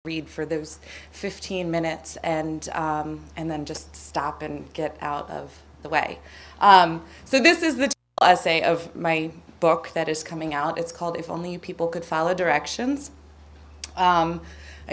read for those 15 minutes and then just stop and get out of the way. So this is the essay of my book that is coming out. It's called If Only You People Could Follow Directions. I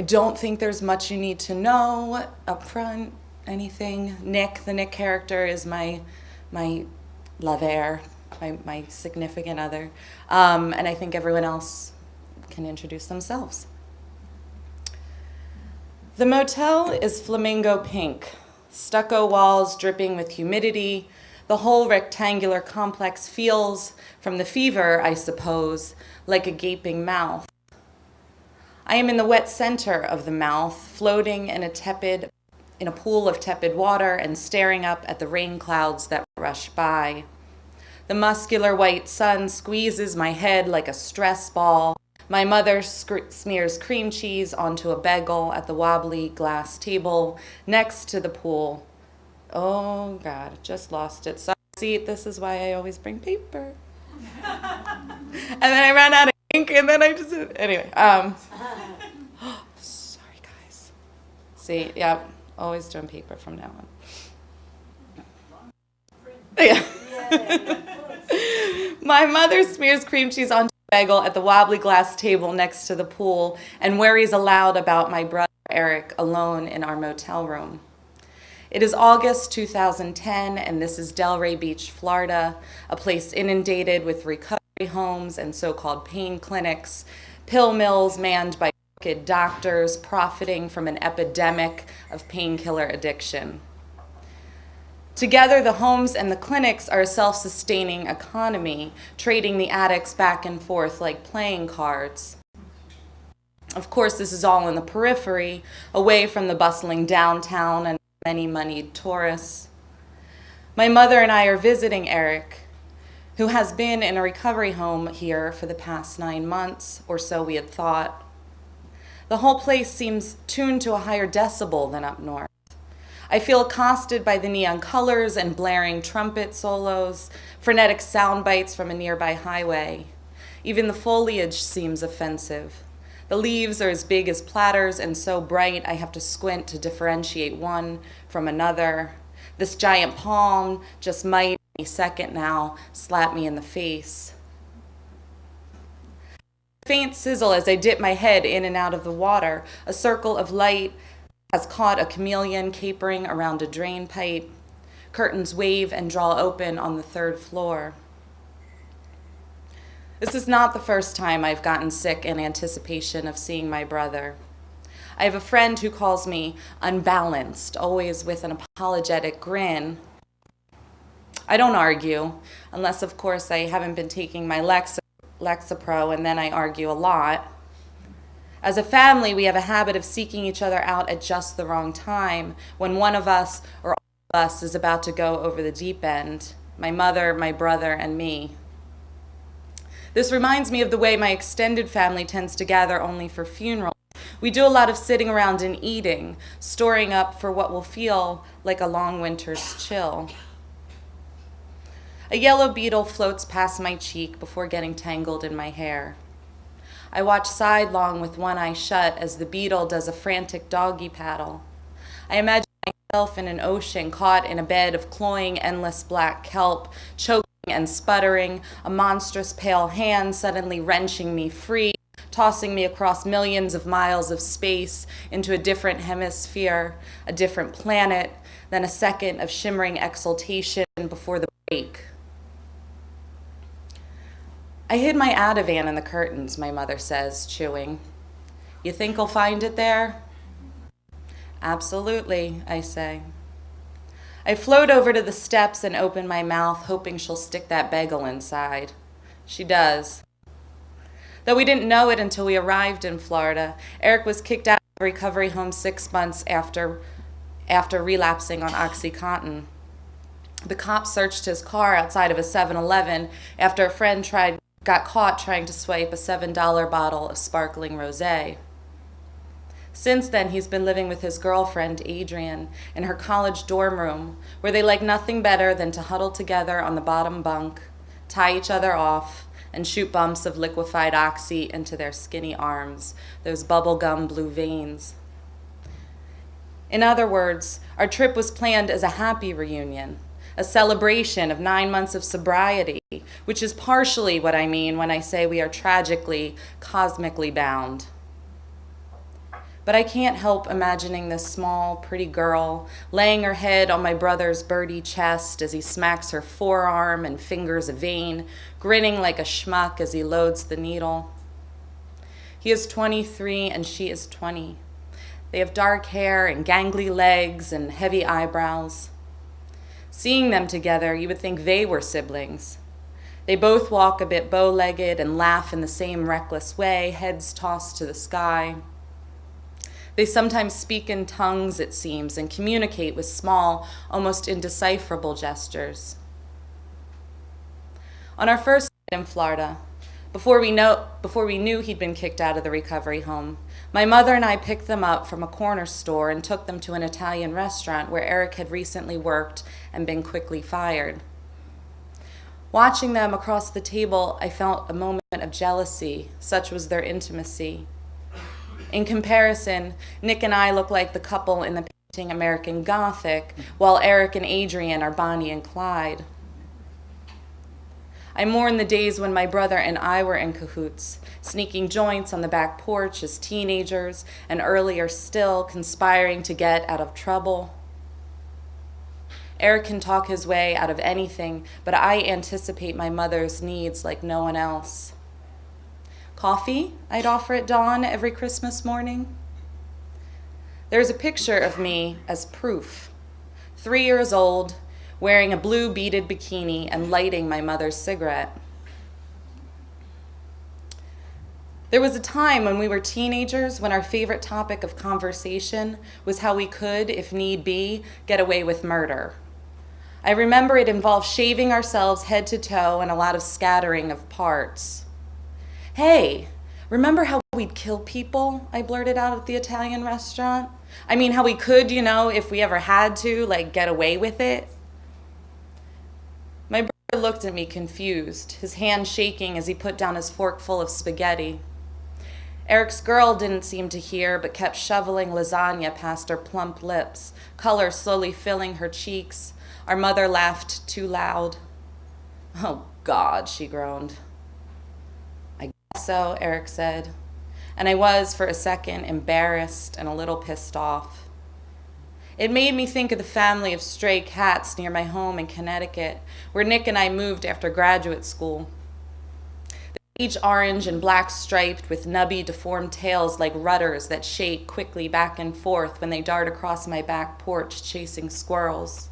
don't think there's much you need to know up front, anything. Nick, the Nick character, is my lover, my significant other. And I think everyone else can introduce themselves. The motel is flamingo pink, stucco walls dripping with humidity. The whole rectangular complex feels, from the fever, I suppose, like a gaping mouth. I am in the wet center of the mouth, floating in a pool of tepid water and staring up at the rain clouds that rush by. The muscular white sun squeezes my head like a stress ball. My mother smears cream cheese onto a bagel at the wobbly glass table next to the pool. Oh, God, just lost it. Sorry, see, this is why I always bring paper. And then I ran out of ink, and then I just, anyway. Sorry, guys. See, yeah, always doing paper from now on. Yeah. My mother smears cream cheese onto a bagel at the wobbly glass table next to the pool and worries aloud about my brother Eric alone in our motel room. It is August 2010, and this is Delray Beach, Florida, a place inundated with recovery homes and so-called pain clinics, pill mills manned by crooked doctors profiting from an epidemic of painkiller addiction. Together, the homes and the clinics are a self-sustaining economy, trading the addicts back and forth like playing cards. Of course, this is all in the periphery, away from the bustling downtown and many moneyed tourists. My mother and I are visiting Eric, who has been in a recovery home here for the past 9 months, or so we had thought. The whole place seems tuned to a higher decibel than up north. I feel accosted by the neon colors and blaring trumpet solos, frenetic sound bites from a nearby highway. Even the foliage seems offensive. The leaves are as big as platters and so bright I have to squint to differentiate one from another. This giant palm just might, any second now, slap me in the face. A faint sizzle as I dip my head in and out of the water. A circle of light has caught a chameleon capering around a drain pipe. Curtains wave and draw open on the 3rd floor. This is not the first time I've gotten sick in anticipation of seeing my brother. I have a friend who calls me unbalanced, always with an apologetic grin. I don't argue, unless, of course, I haven't been taking my Lexapro, and then I argue a lot. As a family, we have a habit of seeking each other out at just the wrong time, when one of us or all of us is about to go over the deep end, my mother, my brother, and me. This reminds me of the way my extended family tends to gather only for funerals. We do a lot of sitting around and eating, storing up for what will feel like a long winter's chill. A yellow beetle floats past my cheek before getting tangled in my hair. I watch sidelong with one eye shut as the beetle does a frantic doggy paddle. I imagine myself in an ocean caught in a bed of cloying, endless black kelp, choking and sputtering, a monstrous pale hand suddenly wrenching me free, tossing me across millions of miles of space into a different hemisphere, a different planet, then a second of shimmering exultation before the break. I hid my Ativan in the curtains, my mother says, chewing. You think I'll find it there? Absolutely, I say. I float over to the steps and open my mouth, hoping she'll stick that bagel inside. She does. Though we didn't know it until we arrived in Florida, Eric was kicked out of a recovery home 6 months after relapsing on OxyContin. The cops searched his car outside of a 7-Eleven after a friend got caught trying to swipe a $7 bottle of sparkling rosé. Since then, he's been living with his girlfriend, Adrian, in her college dorm room, where they like nothing better than to huddle together on the bottom bunk, tie each other off, and shoot bumps of liquefied oxy into their skinny arms, those bubblegum blue veins. In other words, our trip was planned as a happy reunion, a celebration of 9 months of sobriety, which is partially what I mean when I say we are tragically, cosmically bound. But I can't help imagining this small, pretty girl laying her head on my brother's birdy chest as he smacks her forearm and fingers a vein, grinning like a schmuck as he loads the needle. He is 23 and she is 20. They have dark hair and gangly legs and heavy eyebrows. Seeing them together, you would think they were siblings. They both walk a bit bow-legged and laugh in the same reckless way, heads tossed to the sky. They sometimes speak in tongues, it seems, and communicate with small, almost indecipherable gestures. On our first night in Florida, before we knew he'd been kicked out of the recovery home, my mother and I picked them up from a corner store and took them to an Italian restaurant where Eric had recently worked and been quickly fired. Watching them across the table, I felt a moment of jealousy, such was their intimacy. In comparison, Nick and I look like the couple in the painting American Gothic, while Eric and Adrian are Bonnie and Clyde. I mourn the days when my brother and I were in cahoots, sneaking joints on the back porch as teenagers, and earlier still, conspiring to get out of trouble. Eric can talk his way out of anything, but I anticipate my mother's needs like no one else. Coffee, I'd offer at dawn every Christmas morning. There's a picture of me as proof. 3 years old, wearing a blue beaded bikini and lighting my mother's cigarette. There was a time when we were teenagers when our favorite topic of conversation was how we could, if need be, get away with murder. I remember it involved shaving ourselves head to toe and a lot of scattering of parts. Hey, remember how we'd kill people? I blurted out at the Italian restaurant. I mean, how we could, if we ever had to, get away with it. My brother looked at me confused, his hand shaking as he put down his fork full of spaghetti. Eric's girl didn't seem to hear, but kept shoveling lasagna past her plump lips, color slowly filling her cheeks. Our mother laughed too loud. Oh, God, she groaned. So, Eric said, and I was, for a second, embarrassed and a little pissed off. It made me think of the family of stray cats near my home in Connecticut, where Nick and I moved after graduate school. They're each orange and black striped with nubby, deformed tails like rudders that shake quickly back and forth when they dart across my back porch chasing squirrels.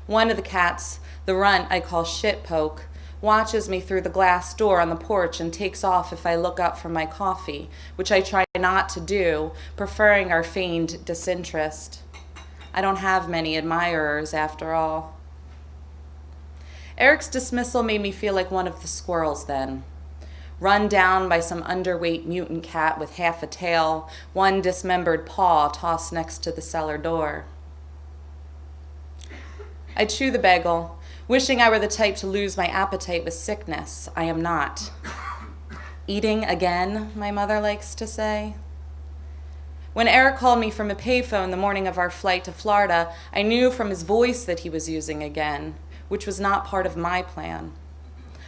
One of the cats, the runt I call Shitpoke, watches me through the glass door on the porch and takes off if I look up from my coffee, which I try not to do, preferring our feigned disinterest. I don't have many admirers, after all. Eric's dismissal made me feel like one of the squirrels then, run down by some underweight mutant cat with half a tail, one dismembered paw tossed next to the cellar door. I chew the bagel, wishing I were the type to lose my appetite with sickness. I am not. Eating again, my mother likes to say. When Eric called me from a payphone the morning of our flight to Florida, I knew from his voice that he was using again, which was not part of my plan.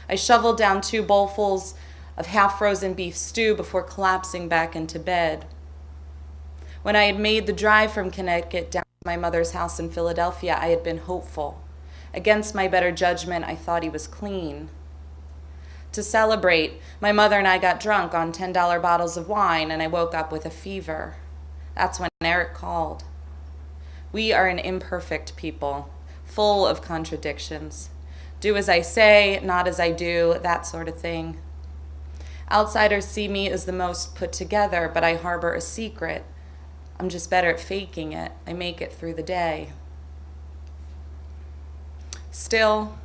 I shoveled down 2 bowlfuls of half-frozen beef stew before collapsing back into bed. When I had made the drive from Connecticut down to my mother's house in Philadelphia, I had been hopeful. Against my better judgment, I thought he was clean. To celebrate, my mother and I got drunk on $10 bottles of wine, and I woke up with a fever. That's when Eric called. We are an imperfect people, full of contradictions. Do as I say, not as I do, that sort of thing. Outsiders see me as the most put together, but I harbor a secret. I'm just better at faking it. I make it through the day. Still,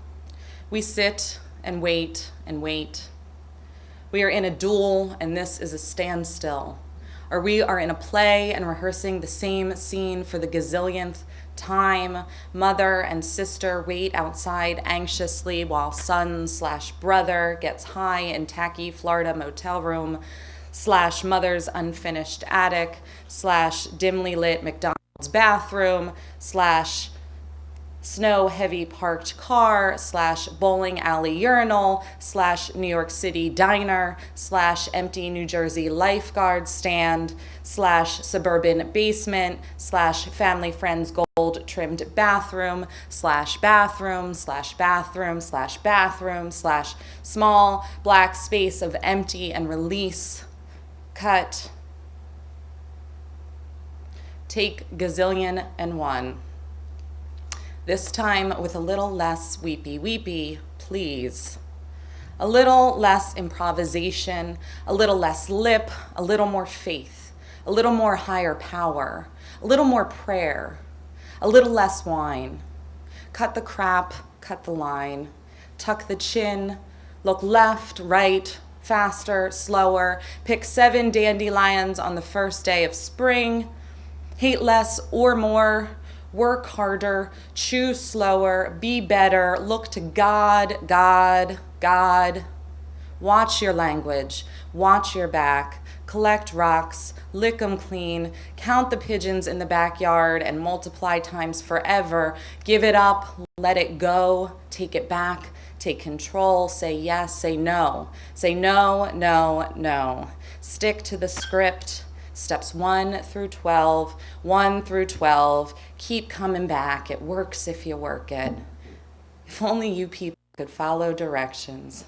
we sit and wait and wait. We are in a duel, and this is a standstill. or we are in a play and rehearsing the same scene for the gazillionth time. Mother and sister wait outside anxiously while son/brother gets high in tacky Florida motel room / mother's unfinished attic / dimly lit McDonald's bathroom / snow heavy parked car / bowling alley urinal / New York City diner / empty New Jersey lifeguard stand / suburban basement / family friends gold trimmed bathroom / bathroom / bathroom / bathroom / small black space of empty and release. Cut. Take gazillion and one. This time with a little less weepy, please. A little less improvisation, a little less lip, a little more faith, a little more higher power, a little more prayer, a little less wine. Cut the crap, cut the line. Tuck the chin, look left, right, faster, slower. Pick 7 dandelions on the first day of spring. Hate less or more. Work harder, choose slower, be better, look to God, God, God. Watch your language, watch your back, collect rocks, lick 'em clean, count the pigeons in the backyard and multiply times forever. Give it up, let it go, take it back, take control, say yes, say no. Say no, no, no. Stick to the script. Steps 1 through 12, 1 through 12. Keep coming back. It works if you work it. If only you people could follow directions.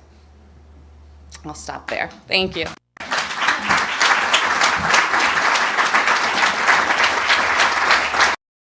I'll stop there. Thank you.